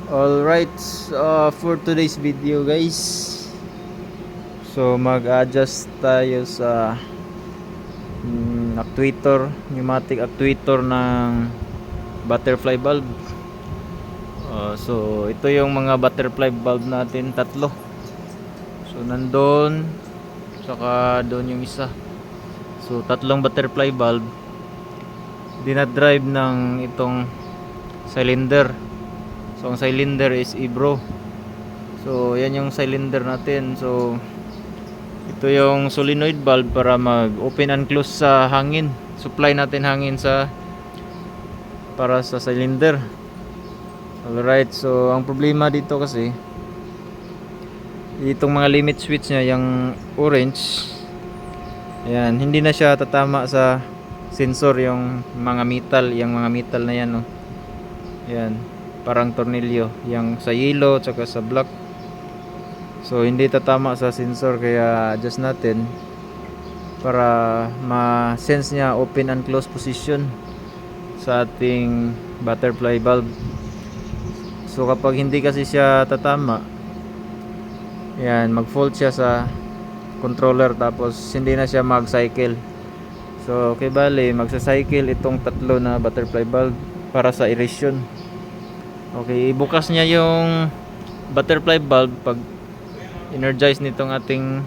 Alright, for today's video guys, so mag-adjust tayo sa actuator, pneumatic actuator ng butterfly valve. So ito yung mga butterfly valve natin, tatlo. So nandun, saka doon yung isa. So tatlong butterfly valve, dinadrive ng itong cylinder. So ang cylinder is Ebro. So yan yung cylinder natin. So ito yung solenoid valve para mag open and close sa hangin. Supply natin hangin para sa cylinder. Alright, so ang problema dito kasi itong mga limit switch nya, yung orange, ayan, hindi na siya tatama sa sensor, yung mga metal na yan, no? Ayan, parang tornilyo, yung sa yellow tsaka sa black. So hindi tatama sa sensor, kaya adjust natin para ma-sense niya open and close position sa ating butterfly valve. So kapag hindi kasi siya tatama, yan, mag-fault siya sa controller, tapos hindi na siya mag-cycle. So okay, bali magsa-cycle itong tatlo na butterfly valve para sa aeration. Okay, ibukas niya yung butterfly valve pag energize nitong ating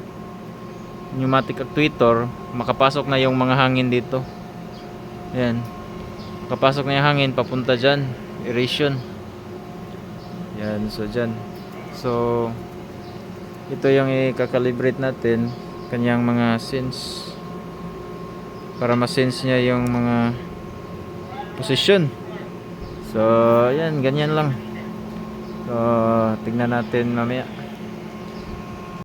pneumatic actuator. Makapasok na yung mga hangin dito. Ayan, makapasok na yung hangin papunta dyan, aeration. Yan, so dyan. So ito yung i-calibrate natin, kanyang mga sense, para ma-sense niya yung mga position. So yan, ganyan lang. So tignan natin mamaya.